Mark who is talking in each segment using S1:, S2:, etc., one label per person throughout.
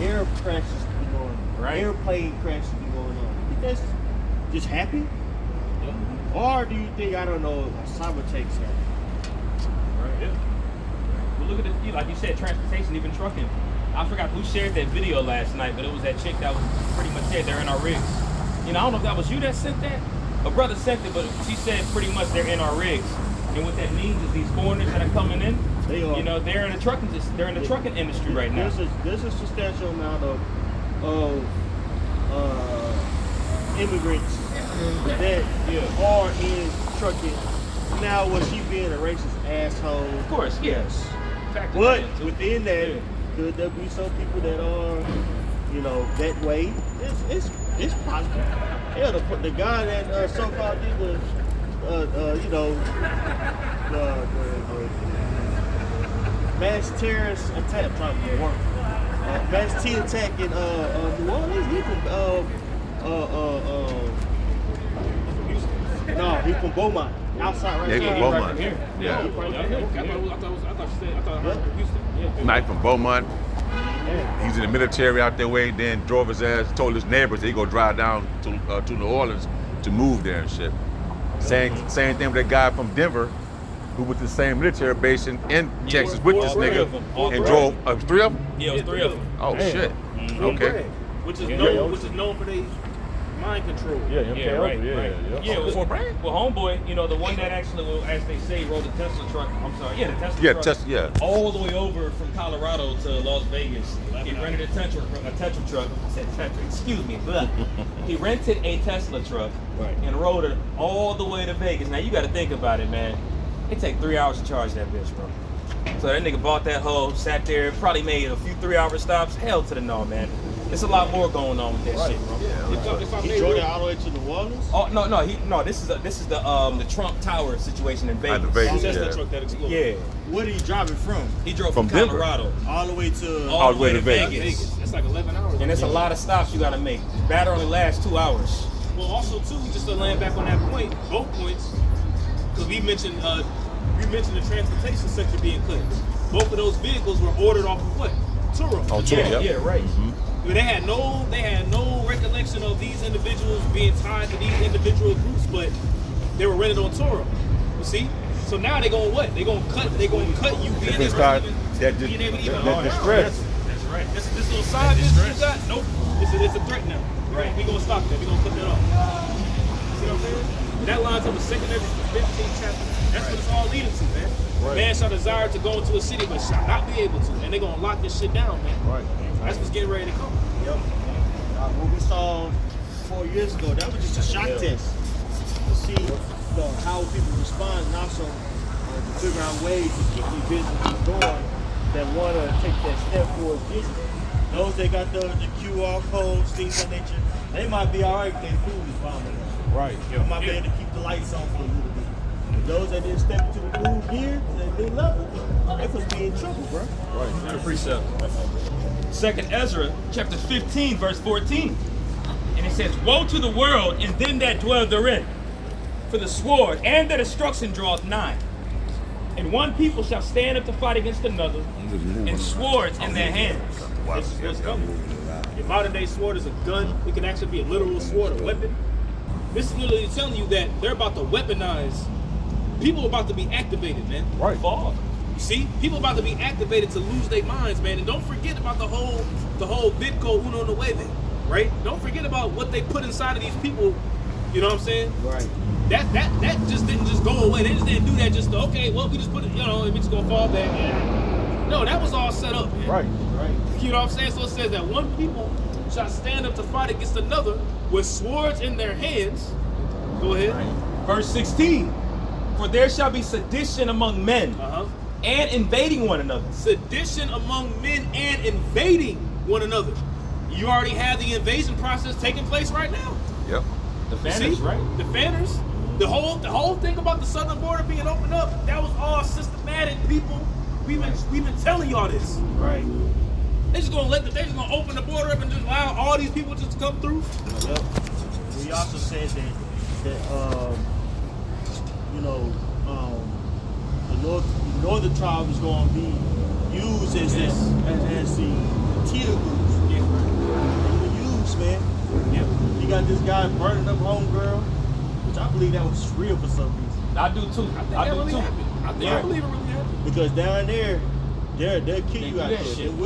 S1: Air crashes be going on.
S2: Right.
S1: Airplane crashes be going on. You think that's just happy?
S2: Yeah.
S1: Or do you think, I don't know, cyber takes happen?
S2: Right. Yeah. Well, look at the, like you said, transportation, even trucking. I forgot who shared that video last night, but it was that chick that was pretty much said they're in our rigs. You know, I don't know if that was you that sent that. A brother sent it, but she said pretty much they're in our rigs. And what that means is these foreigners that are coming in,
S1: They are.
S2: you know, they're in the trucking industry right now.
S1: There's a substantial amount of immigrants that are in trucking. Now, was she being a racist asshole?
S2: Of course, yes. Factor
S1: But
S2: that in, too.
S1: within that,
S2: Yeah.
S1: could there be some people that are, you know, that way? It's possible. Hell, the guy that so-called did the, you know, the mass terrorist attack, I'm trying to work. Mass T attack in New Orleans. He from no, he from Beaumont, outside right
S3: Yeah, he
S1: there.
S3: from Beaumont.
S2: Here.
S3: Yeah.
S1: He right
S2: Yeah,
S1: there.
S2: I thought you said Houston. Yeah.
S3: Knife from Beaumont. He's in the military out there way. Then drove his ass, told his neighbors he go drive down to New Orleans to move there and shit. Same thing with that guy from Denver, who was the same military base in Texas with this
S2: three
S3: nigga
S2: of them. All
S3: and
S2: three.
S3: drove 3 of them.
S2: Yeah, it was 3 of them.
S3: Oh shit. Okay.
S4: Which is
S2: Yeah.
S4: known for their mind control.
S2: Yeah, right. Yeah,
S3: Oh, for brand?
S2: well, homeboy, you know, the one that actually, well, as they say, rode the Tesla truck. I'm sorry, the Tesla
S3: Yeah,
S2: truck.
S3: yeah.
S2: All the way over from Colorado to Las Vegas. He rented a Tesla truck. I said Tetra, excuse me. Blah. He rented a Tesla truck and rode it all the way to Vegas. Now you got to think about it, man. It take 3 hours to charge that bitch, bro. So that nigga bought that hoe, sat there, probably made a few 3-hour stops. Hell to the no, man. There's a lot more going on with that shit, bro.
S1: He drove it all the way to New Orleans.
S2: Oh no! This is the Trump Tower situation in Vegas.
S3: the Vegas,
S4: That's
S3: yeah.
S4: the truck that exploded.
S2: Yeah,
S1: Where did he drive it from?
S2: he drove
S3: From
S2: from
S3: Denver.
S2: Colorado
S1: All the way to.
S2: all the way to
S3: Vegas.
S2: Vegas.
S4: That's like 11 hours.
S2: And it's a lot of stops you gotta make. Battery only lasts 2 hours.
S4: Well, also too, just to land back on that point, both points, because we mentioned the transportation sector being cut. Both of those vehicles were ordered off of what? Turo.
S3: Oh, Turo, yep.
S2: right.
S4: They had no recollection of these individuals being tied to these individual groups, but they were rented on Turo. You see? So now they're going what? They're going to cut you being
S3: They start
S4: that
S3: distress.
S4: That's right. This little side business you got, nope. It's a threat now. Right. We're gonna stop that. We're gonna cut that off. See what I'm saying? That lines up with 2 Timothy 15 chapter. That's what it's all leading to, man.
S3: Right.
S4: Man shall desire to go into a city but shall not be able to. And they're gonna lock this shit down, man.
S3: Right.
S4: That's what's getting ready to come.
S1: Yep. What we saw 4 years ago, that was just a shock test to see how people respond, and also to figure out ways to keep these businesses going that want to take that step towards business. Those that got the QR codes, things of that nature, they might be all right if their food is bombing.
S3: Right.
S1: They might be able to keep the lights on for a little bit. But those that didn't step into the new gear, the new level, they could be in trouble, bro.
S3: Right.
S2: Good precept. 2nd Ezra, chapter 15, verse 14. And it says, woe to the world and them that dwell therein, for the sword and the destruction draweth nigh. And one people shall stand up to fight against another, and swords in their hands.
S4: This is what's coming. Your modern day sword is a gun. It can actually be a literal sword, a weapon. This is literally telling you that they're about to weaponize. People are about to be activated, man.
S3: Right.
S2: Fall.
S4: You see, people about to be activated to lose their minds, man. And don't forget about the whole Bitco Uno Nueve, right? Don't forget about what they put inside of these people. You know what I'm saying?
S1: Right.
S4: That just didn't just go away. They just didn't do that just to, okay, well, we just put it, you know, we just gonna fall back. No, that was all set up, man.
S3: Right.
S1: Right.
S4: You know what I'm saying? So it says that one people shall stand up to fight against another with swords in their hands. Go ahead.
S2: Verse 16. For there shall be sedition among men, and invading one another.
S4: Sedition among men and invading one another. You already have the invasion process taking place right now.
S3: Yep.
S2: The
S4: You
S2: Fanners,
S4: see?
S2: right?
S4: The Fanners. The whole thing about the southern border being opened up, that was all systematic, people. We've been telling y'all this.
S1: Right.
S4: They just gonna open the border up and just allow all these people just to come through.
S1: Yep. We also said that you know, the northern tribe is going to be used as the tear groups about this guy burning up homegirl, which I believe that was real for some reason.
S2: I do too. I do too.
S4: I believe it really happened.
S1: Because down there, they'll kill you out
S2: do
S1: there.
S2: that shit.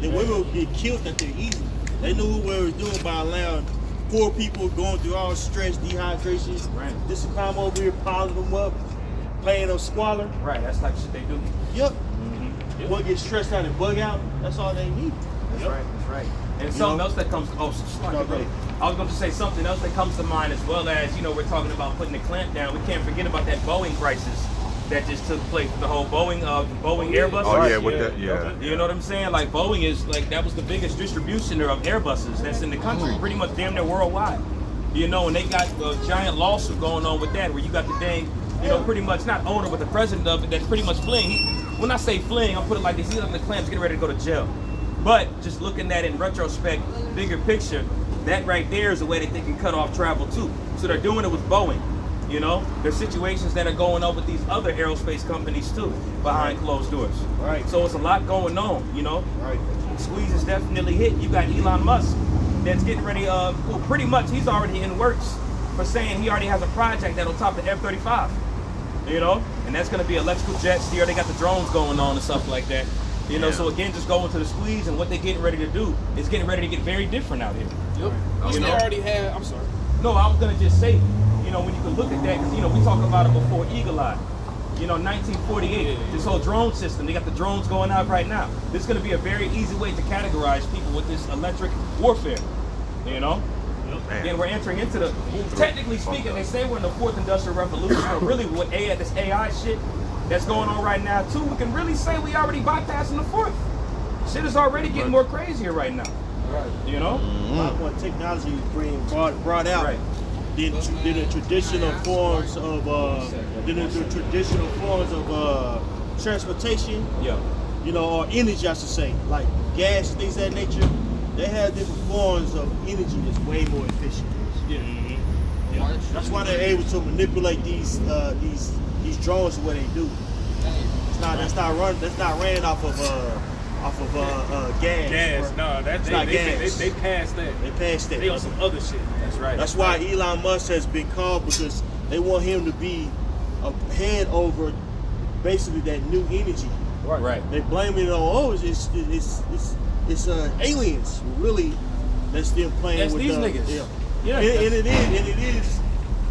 S1: The women will get killed out there easy. They knew what they was doing by allowing poor people going through all stress, dehydration.
S2: Right.
S1: This is come over here, piling them up, playing them squalor.
S2: Right, that's the type of shit they do.
S1: Yep. What get stressed out and bug out, that's all they need.
S2: That's right. And something else that comes, I was going to say something else that comes to mind as well as, we're talking about putting the clamp down. We can't forget about that Boeing crisis that just took place, the whole Boeing Airbus.
S3: Oh yeah, with that, yeah.
S2: You know what I'm saying? Like Boeing is that was the biggest distributioner of Airbuses that's in the country, pretty much damn near worldwide. And they got a giant lawsuit going on with that, where you got the dang, pretty much not owner, but the president of it that's pretty much fleeing. When I say fleeing, I'll put it like this: he's on the clamps, getting ready to go to jail. But just looking at it in retrospect, bigger picture, that right there is a way that they can cut off travel too. So they're doing it with Boeing. There's situations that are going on with these other aerospace companies too, behind closed doors.
S1: Right.
S2: So it's a lot going on,
S1: Right.
S2: Squeeze is definitely hit. You got Elon Musk that's getting ready, pretty much he's already in works for saying he already has a project that'll top the F-35. And that's gonna be electrical jets. They got the drones going on and stuff like that. So again, just going to the squeeze, and what they're getting ready to do is getting ready to get very different out here.
S4: Yep. They already had, I'm sorry.
S2: No, I was gonna just say, when you can look at that, because we talked about it before, Eagle Eye. 1948, this whole drone system, they got the drones going out right now. This is gonna be a very easy way to categorize people with this electric warfare. Again, we're entering into technically speaking, they say we're in the 4th Industrial Revolution, but really with this AI shit that's going on right now too, we can really say we already bypassing the 4th. Shit is already getting more crazier right now. Right.
S1: A lot more technology is being brought out. Right. Than the traditional forms of transportation. Yeah. Or energy, I should say, like gas and things of that nature. They have different forms of energy that's way more efficient. Yeah. That's why they're able to manipulate these drones the way they do. That's not ran off of gas.
S4: Gas, no, that's not gas. They passed that.
S1: They passed that.
S4: They on some other shit. That's right.
S1: That's why Elon Musk has been called, because they want him to be a head over basically that new energy.
S2: Right.
S1: They blame it on it's aliens. Really, that's them playing
S2: that's
S1: with
S2: these niggas.
S1: Yeah. And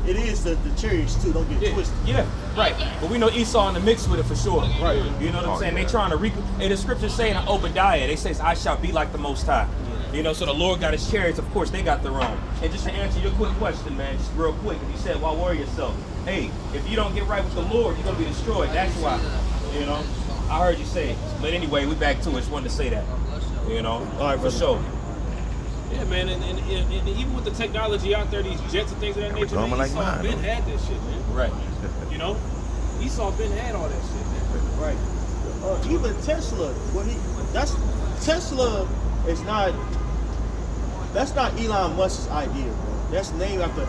S1: it is the chariots too. Don't get twisted.
S2: Yeah. Right. But we know Esau in the mix with it for sure.
S1: Right.
S2: You know what I'm saying? They trying to and the scripture saying in Obadiah, they say, "I shall be like the Most High." So the Lord got his chariots. Of course, they got their own. And just to answer your quick question, man, just real quick, if you said, "Why worry yourself?" Hey, if you don't get right with the Lord, you're gonna be destroyed. That's why. I heard you say it. But anyway, we back to it. Just wanted to say that. All right, for sure.
S4: Yeah, man, and even with the technology out there, these jets and things of that nature, Esau been had that shit, man.
S2: Right.
S4: Esau been had all that shit, man.
S1: Right. Even Tesla, Tesla is not. That's not Elon Musk's idea, bro. That's named after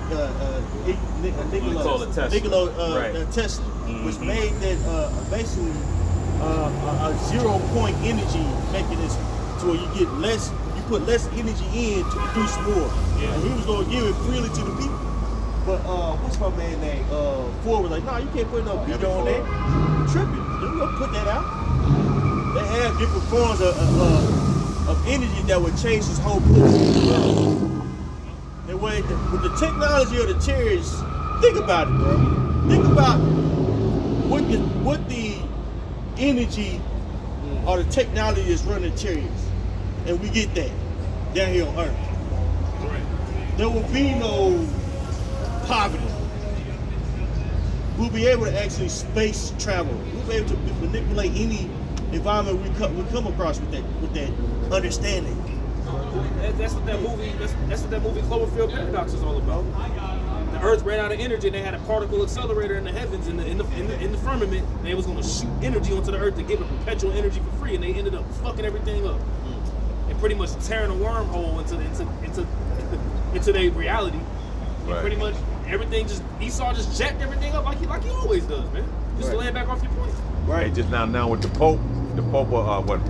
S1: Nikola Tesla, which made that basically a 0-point energy mechanism, to where you put less energy in to produce more. Yeah. And he was gonna give it freely to the people. But what's my man name? Ford was like, no, you can't put no beat on there. You're tripping. You're gonna put that out. They have different forms of energy that would change this whole picture. And with the technology of the chariots, think about it, bro. Think about what the energy or the technology is running chariots, and we get that down here on Earth. There will be no poverty. We'll be able to actually space travel. We'll be able to manipulate any environment we come across with that understanding.
S4: That's what that movie Cloverfield Paradox is all about. The Earth ran out of energy, and they had a particle accelerator in the heavens, in the firmament. And they was going to shoot energy onto the Earth to give it perpetual energy for free, and they ended up fucking everything up, and pretty much tearing a wormhole into their reality. And pretty much everything Esau just jacked everything up like he always does, man. Just to land back off your point.
S3: Right. Just now with the Pope,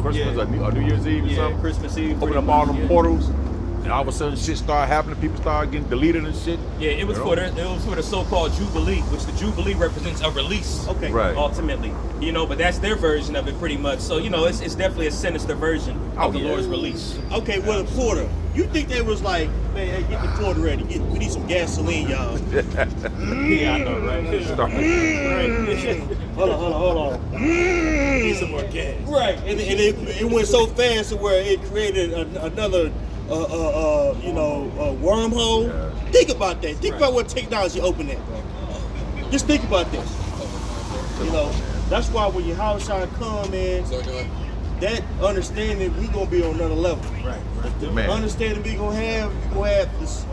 S3: Christmas or New Year's Eve or something?
S2: Christmas Eve.
S3: Open up all them portals. And all of a sudden, shit started happening. People started getting deleted and shit.
S2: Yeah, it was for the so-called Jubilee, which the Jubilee represents a release.
S1: Okay.
S3: Right.
S2: Ultimately, but that's their version of it, pretty much. So it's definitely a sinister version of the Lord's release.
S1: Okay, well, the porter. You think they was like, man, hey, get the porter ready. We need some gasoline, y'all.
S2: Yeah, I know, right?
S1: Hold on.
S4: Need some more gas.
S1: Right, and it went so fast to where it created another, wormhole.
S3: Yeah.
S1: Think about that. Think about what technology opened that, bro. Just think about this. That's why when your house shine come, man, that understanding we gonna be on another level.
S2: Right.
S1: The
S3: Man.
S1: understanding we gonna have this.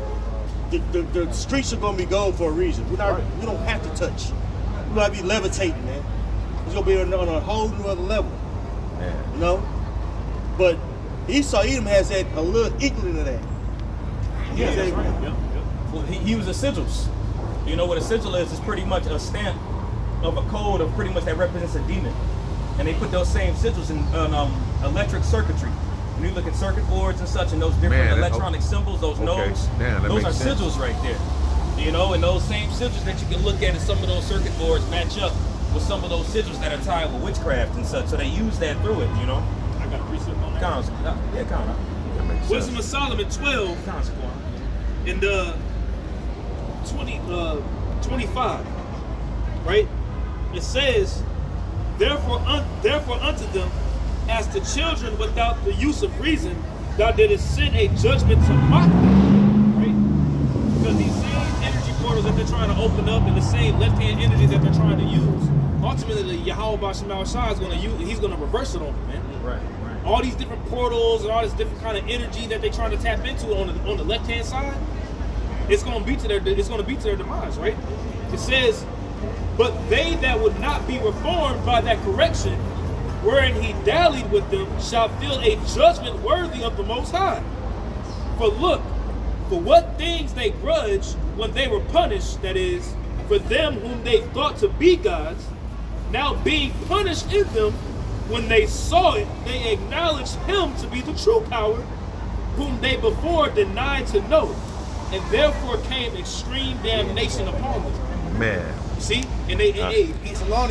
S1: The streets are gonna be gone for a reason. We don't have to touch. We gotta be levitating, man. It's gonna be on a whole new other level.
S3: Man.
S1: But Esau Edom has that a little inkling of that.
S2: Yeah, that's right. Yep. Well, he was a sigils. You know what a sigil is? It's pretty much a stamp of a code of pretty much that represents a demon. And they put those same sigils in electric circuitry. When you look at circuit boards and such, and those different electronic symbols, those nodes, those are sigils right there. And those same sigils that you can look at in some of those circuit boards match up with some of those sigils that are tied with witchcraft and such. So they use that through it,
S4: I got a precept on that.
S2: Kind of.
S3: That makes sense.
S4: Wisdom of Solomon 12 in the 25, right? It says, therefore unto them, as to children without the use of reason, thou didst send a judgment to mock them, right? Because these same energy portals that they're trying to open up and the same left-hand energy that they're trying to use, ultimately Yahweh Bashemal Shah is going to use, he's going to reverse it on them, man.
S2: Right.
S4: All these different portals and all this different kind of energy that they're trying to tap into on the left-hand side, it's going to be to their demise, right? It says, but they that would not be reformed by that correction, wherein he dallied with them, shall feel a judgment worthy of the Most High. For look, for what things they grudged when they were punished, that is, for them whom they thought to be gods, now being punished in them, when they saw it, they acknowledged him to be the true power, whom they before denied to know, and therefore came extreme damnation upon them.
S3: Man.
S4: You see? And it's along